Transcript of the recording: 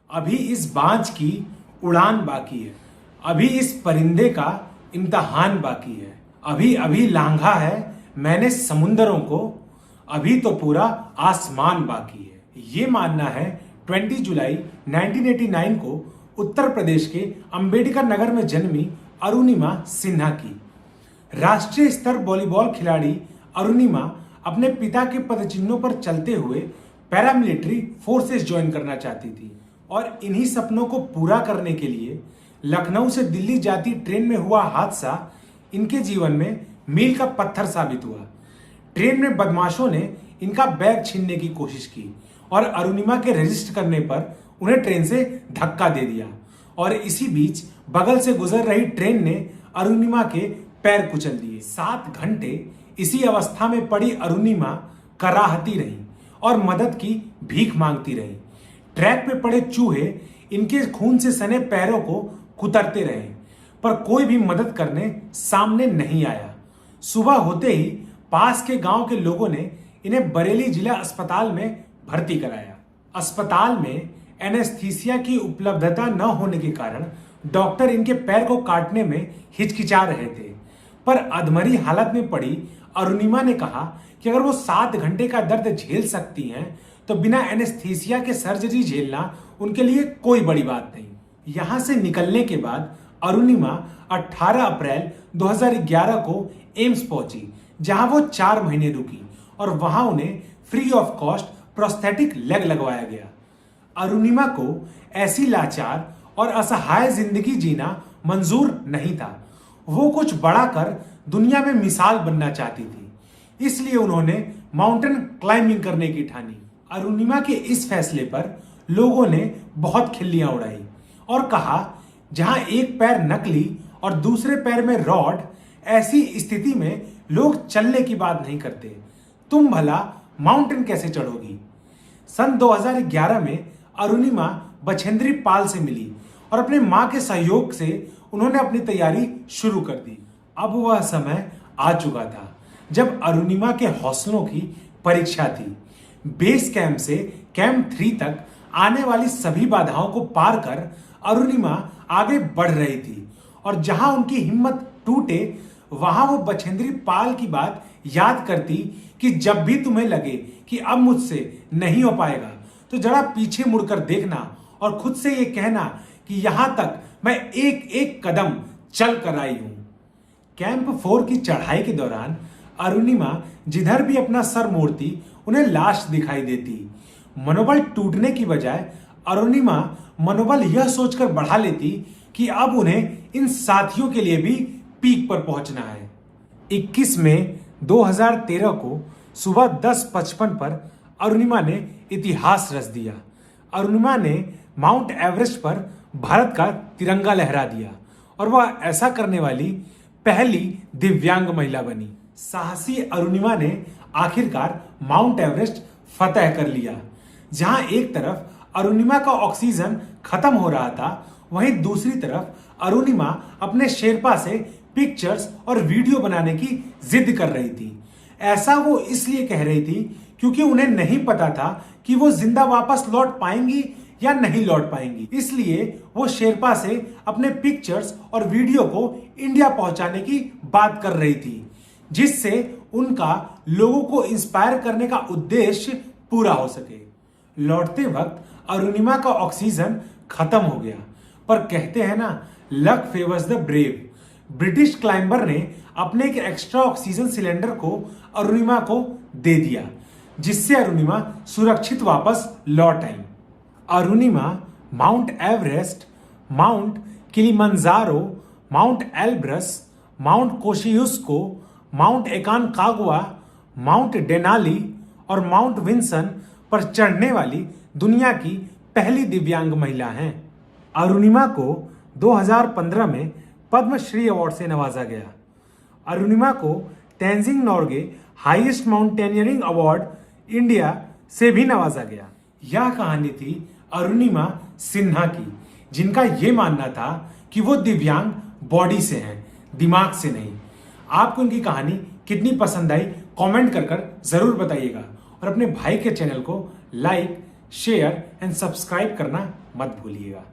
अभी इस बाज की उड़ान बाकी है, अभी इस परिंदे का इम्तहान बाकी है, अभी अभी लांघा है मैंने समुंदरों को, अभी तो पूरा आसमान बाकी है। ये मानना है 20 जुलाई 1989 को उत्तर प्रदेश के अंबेडकर नगर में जन्मी अरुणिमा सिन्हा की। राष्ट्रीय स्तर वॉलीबॉल खिलाड़ी अरुणिमा अपने पिता के पदचिन्हों पर चलते हुए पैरामिलिट्री फोर्सेस ज्वाइन करना चाहती थी और इन्हीं सपनों को पूरा करने के लिए लखनऊ से दिल्ली जाती ट्रेन में हुआ हादसा इनके जीवन में मील का पत्थर साबित हुआ। ट्रेन में बदमाशों ने इनका बैग छीनने की कोशिश की और अरुणिमा के रजिस्टर करने पर उन्हें ट्रेन से धक्का दे दिया और इसी बीच बगल से गुजर रही ट्रेन ने अरुणिमा के पैर कुचल दिए। 7 घंटे इसी अवस्था में पड़ी अरुणिमा कराहती रही और मदद की भीख मांगती रही। ट्रैक पे पड़े चूहे इनके खून से सने पैरों को कुतरते रहे पर कोई भी मदद करने सामने नहीं आया। सुबह होते ही पास के गांव के लोगों ने इन्हें बरेली जिला अस्पताल में भर्ती कराया। अस्पताल में एनेस्थीसिया की उपलब्धता न होने के कारण डॉक्टर इनके पैर को काटने में हिचकिचा रहे थे, पर अधमरी हालत में पड़ी अरुणिमा ने कहा कि अगर वो 7 घंटे का दर्द झेल सकती हैं तो बिना एनेस्थीसिया के सर्जरी झेलना उनके लिए कोई बड़ी बात नहीं। यहां से निकलने के बाद अरुणिमा 18 अप्रैल 2011 को एम्स पहुंची, जहां वो 4 महीने रुकी और वहां उन्हें free of cost prosthetic leg लगवाया गया। अरुणिमा को ऐसी लाचार और असहाय जिंदगी जीना मंजूर नहीं था। वो कुछ बड़ा कर दुनिया में मिसाल बनना चाहती थी, इसलिए उन्होंने माउंटेन क्लाइंबिंग करने की ठानी। अरुणिमा के इस फैसले पर लोगों ने बहुत खिल्लियां उड़ाई और कहा, जहां एक पैर नकली और दूसरे पैर में रॉड, ऐसी स्थिति में लोग चलने की बात नहीं करते, तुम भला माउंटेन कैसे चढ़ोगी। सन 2011 में अरुणिमा बछेंद्री पाल से मिली और अपने मां के सहयोग से उन्होंने अपनी तैयारी शुरू कर दी। अब वह समय आ चुका था जब अरुणिमा के हौसलों की परीक्षा थी। बेस कैंप से कैंप 3 तक आने वाली सभी बाधाओं को पार कर अरुणिमा आगे बढ़ रही थी और जहां उनकी हिम्मत टूटे वहां वो बछेंद्री पाल की बात याद करती कि जब भी तुम्हें लगे कि अब मुझसे नहीं हो पाएगा तो जरा पीछे मुड़कर देखना और खुद से ये कहना कि यहां तक मैं एक एक कदम चल कर आई हूं। कैंप 4 की चढ़ाई के दौरान अरुणिमा जिधर भी अपना सर मोड़ती उन्हें लाश दिखाई देती। मनोबल टूटने की बजाय अरुणिमा मनोबल यह सोचकर बढ़ा लेती कि अब उन्हें इन साथियों के लिए भी पीक पर पहुंचना है। 21 मई 2013 को सुबह 10:55 पर अरुणिमा ने इतिहास रच दिया। अरुणिमा ने माउंट एवरेस्ट पर भारत का तिरंगा लहरा दिया और वह ऐसा करने वाली पहली दिव्यांग महिला बनी। साहसी अरुणिमा ने आखिरकार माउंट एवरेस्ट फतह कर लिया। जहां एक तरफ अरुणिमा का ऑक्सीजन खत्म हो रहा था, वहीं दूसरी तरफ अरुणिमा अपने शेरपा से पिक्चर्स और वीडियो बनाने की जिद कर रही थी। ऐसा वो इसलिए कह रही थी क्योंकि उन्हें नहीं पता था कि वो जिंदा वापस लौट पाएंगी या नहीं लौट पाएंगी। इसलिए वो शेरपा से अपने पिक्चर्स और वीडियो को इंडिया पहुंचाने की बात कर रही थी, जिससे उनका लोगों को इंस्पायर करने का उद्देश्य पूरा हो सके। लौटते वक्त अरुणिमा का ऑक्सीजन खत्म हो गया, पर कहते हैं ना, luck favours the brave. British climber ने अपने एक एक्स्ट्रा ऑक्सीजन सिलेंडर को अरुणिमा को दे दिया, जिससे अरुणिमा सुरक्षित वापस लौट आई। Arunima Mount Everest, Mount Kilimanjaro, Mount Elbrus, Mount Kosciuszko, Mount Aconcagua, Mount Denali और माउंट विंसन पर चढ़ने वाली दुनिया की पहली दिव्यांग महिला हैं। अरुणिमा को 2015 में पद्मश्री अवार्ड से नवाजा गया। अरुणिमा को Tenzing Norgay highest mountaineering award India से भी नवाजा गया। यह कहानी थी अरुणिमा सिन्हा की, जिनका यह मानना था कि वो दिव्यांग बॉडी से हैं, दिमाग से नहीं। आपको उनकी कहानी कितनी पसंद आई कमेंट कर जरूर बताइएगा और अपने भाई के चैनल को लाइक, शेयर एंड सब्सक्राइब करना मत भूलिएगा।